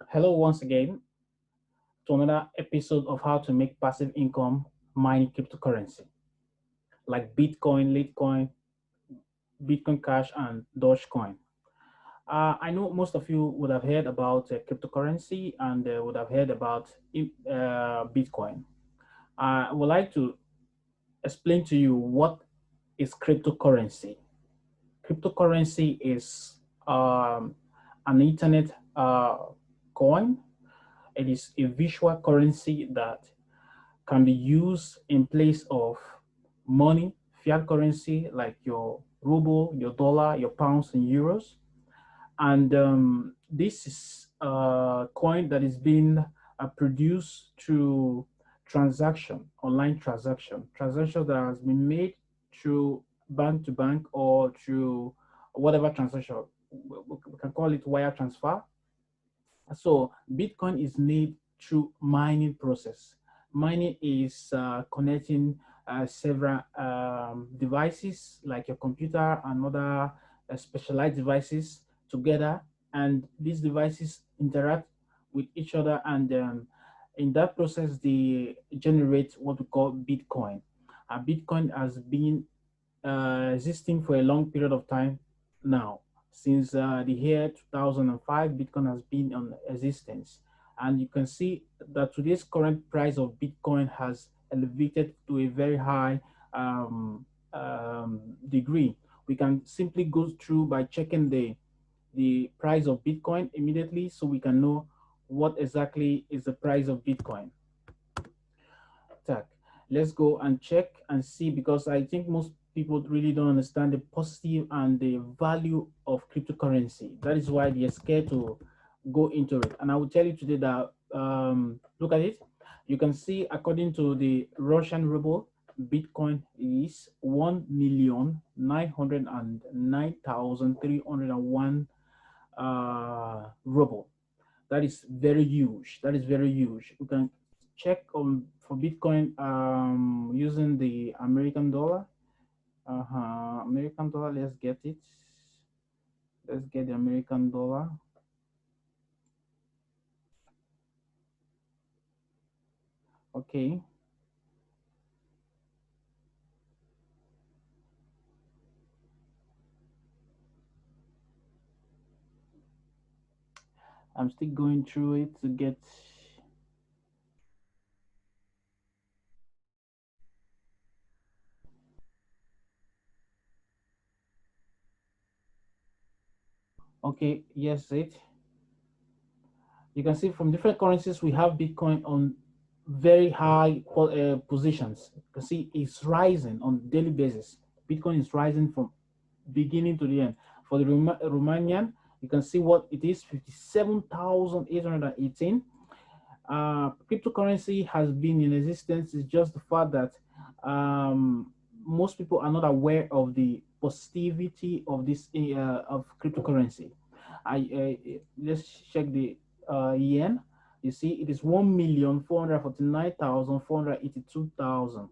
Hello, once again, to another episode of how to make passive income mining cryptocurrency like Bitcoin, Litecoin, Bitcoin Cash, and Dogecoin. I know most of you would have heard about cryptocurrency and would have heard about Bitcoin. I would like to explain to you what is cryptocurrency. Cryptocurrency is an internet coin. It is a visual currency that can be used in place of money, fiat currency like your ruble, your dollar, your pounds, and euros. And this is a coin that is being produced through online transaction that has been made through bank to bank or through whatever transaction. We can call it wire transfer. So Bitcoin is made through mining process. Mining is connecting several devices like your computer and other specialized devices together, and these devices interact with each other, and in that process they generate what we call Bitcoin. Bitcoin has been existing for a long period of time now. Since the year 2005, Bitcoin has been on existence. And you can see that today's current price of Bitcoin has elevated to a very high degree. We can simply go through by checking the price of Bitcoin immediately so we can know what exactly is the price of Bitcoin. Tak. Let's go and check and see, because I think most people really don't understand the positive and the value of cryptocurrency. That is why they're scared to go into it. And I will tell you today that look at it. You can see, according to the Russian ruble, Bitcoin is 1,909,301 ruble. That is very huge. That is very huge. You can check on for Bitcoin using the American dollar. American dollar. Let's get it. Let's get the American dollar. Okay. I'm still going through it to get. Okay. Yes, it. You can see from different currencies we have Bitcoin on very high positions. You can see it's rising on daily basis. Bitcoin is rising from beginning to the end. For the Romanian, you can see what it is: 57,818. Cryptocurrency has been in existence. It's just the fact that most people are not aware of the positivity of this of cryptocurrency. Let's check the yen. You see, it is 1,449,482,000.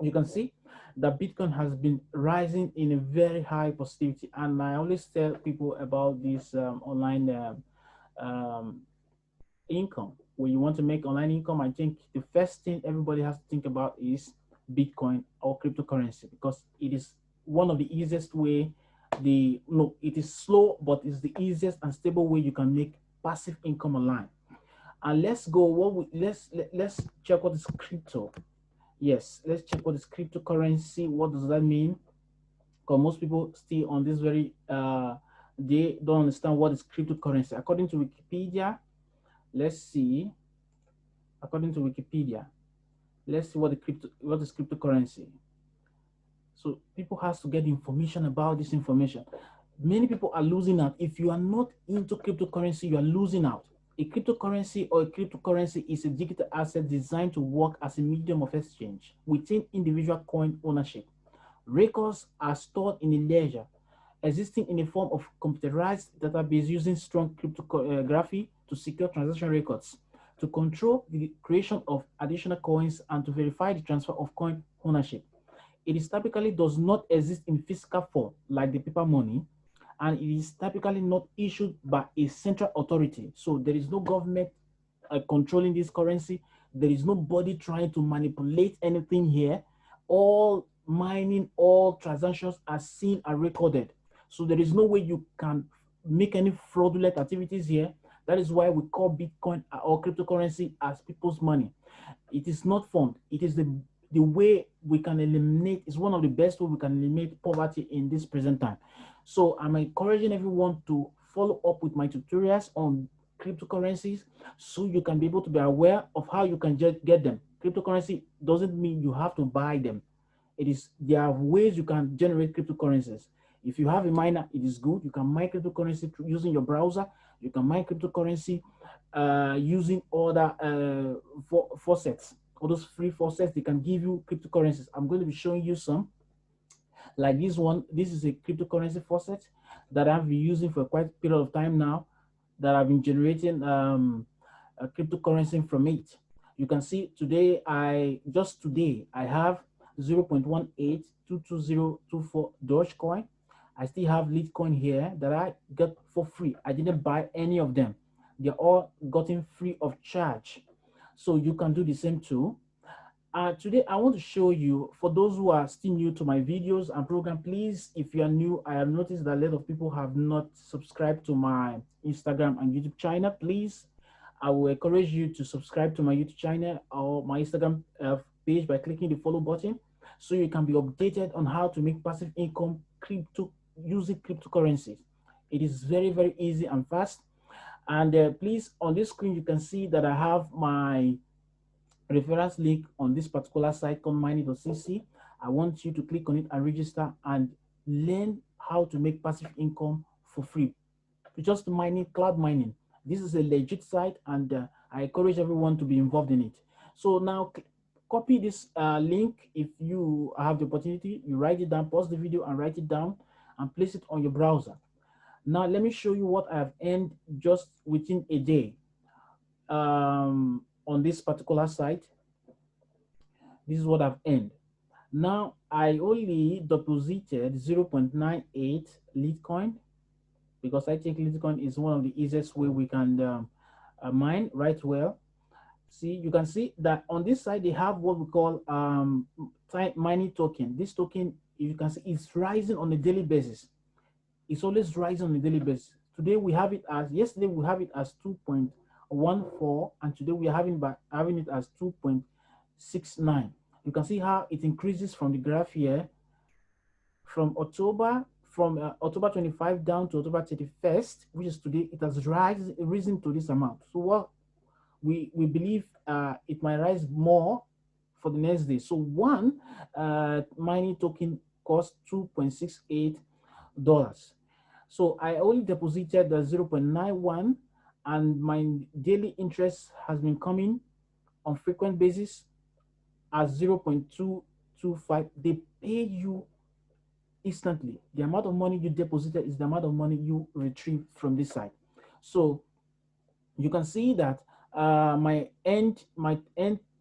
You can see that Bitcoin has been rising in a very high positivity, and I always tell people about this online um, income. When you want to make online income, I think the first thing everybody has to think about is Bitcoin or cryptocurrency, because it is one of the easiest way. The no, it is slow, but it's the easiest and stable way you can make passive income online. And let's go. Let's check what is crypto. Yes, let's check what is cryptocurrency. What does that mean? Because most people still on this very they don't understand what is cryptocurrency. According to Wikipedia, let's see. According to Wikipedia, let's see what is cryptocurrency. So people has to get information about this information. Many people are losing out. If you are not into cryptocurrency, you are losing out. A cryptocurrency is a digital asset designed to work as a medium of exchange within individual coin ownership. Records are stored in a ledger existing in a form of computerized database using strong cryptography to secure transaction records, to control the creation of additional coins, and to verify the transfer of coin ownership. It is typically does not exist in physical form like the paper money, and it is typically not issued by a central authority. So there is no government controlling this currency. There is nobody trying to manipulate anything here. All mining, all transactions are seen and recorded. So there is no way you can make any fraudulent activities here. That is why we call Bitcoin or cryptocurrency as people's money. It is not formed. It is the way we can eliminate, is one of the best way we can eliminate poverty in this present time. So I'm encouraging everyone to follow up with my tutorials on cryptocurrencies so you can be able to be aware of how you can get them. Cryptocurrency doesn't mean you have to buy them. There are ways you can generate cryptocurrencies. If you have a miner, it is good. You can mine cryptocurrency using your browser. You can mine cryptocurrency using other faucets. All those free faucets, they can give you cryptocurrencies. I'm going to be showing you some. Like this one, this is a cryptocurrency faucet that I've been using for quite a period of time now, that I've been generating a cryptocurrency from it. You can see today, I have 0.18222024 Dogecoin. I still have Litecoin here that I got for free. I didn't buy any of them. They're all gotten free of charge. So you can do the same too. Today, I want to show you, for those who are still new to my videos and program, please, if you are new, I have noticed that a lot of people have not subscribed to my Instagram and YouTube channel. Please, I will encourage you to subscribe to my YouTube channel or my Instagram page by clicking the follow button, so you can be updated on how to make passive income using cryptocurrencies. It is very, very easy and fast. And please, on this screen, you can see that I have my reference link on this particular site called mining.cc. I want you to click on it and register and learn how to make passive income for free. Just mining, cloud mining. This is a legit site, and I encourage everyone to be involved in it. So now copy this link. If you have the opportunity, you write it down, pause the video and write it down and place it on your browser. Now let me show you what I have earned just within a day. On this particular site, this is what I've earned. Now I only deposited 0.98 Litecoin, because I think Litecoin is one of the easiest way we can mine right well. See, you can see that on this side they have what we call mining token. This token, you can see, is rising on a daily basis. It's always rising on a daily basis. Today we have it as, yesterday we have it as 2.14, and today we are having it as 2.69. You can see how it increases from the graph here, from October 25 down to October 31st, which is today. It has risen to this amount. So what we believe it might rise more for the next day. So one mining token costs $2.68. So I only deposited the 0.91, and my daily interest has been coming on frequent basis as 0.225. They pay you instantly. The amount of money you deposited is the amount of money you retrieve from this side. So you can see that my end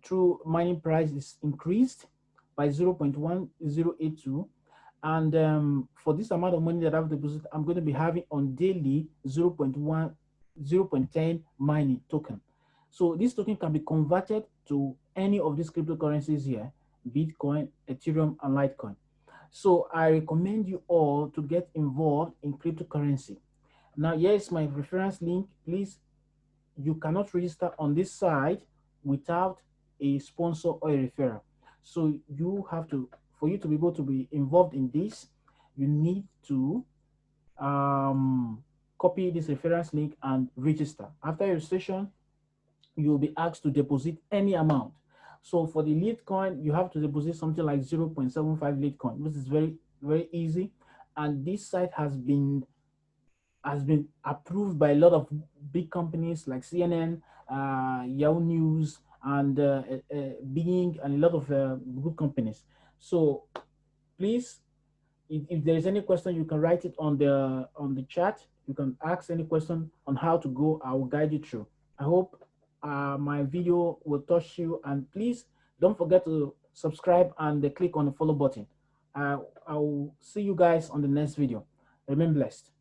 through mining price is increased by 0.1082. And for this amount of money that I've deposited, I'm going to be having on daily 0.10 mining token. So this token can be converted to any of these cryptocurrencies here: Bitcoin, Ethereum, and Litecoin. So I recommend you all to get involved in cryptocurrency. Now, here's my reference link. Please, you cannot register on this site without a sponsor or a referral. So you have to, for you to be able to be involved in this, you need to copy this reference link and register. After registration, you will be asked to deposit any amount. So for the Litecoin, you have to deposit something like 0.75 Litecoin, which is very, very easy. And this site has been approved by a lot of big companies like CNN, Yahoo News, and Bing, and a lot of good companies. So please, if there is any question, you can write it on the chat. You can ask any question on how to go. I will guide you through. I hope my video will touch you, and please don't forget to subscribe and click on the follow button. I will see you guys on the next video. Remain blessed.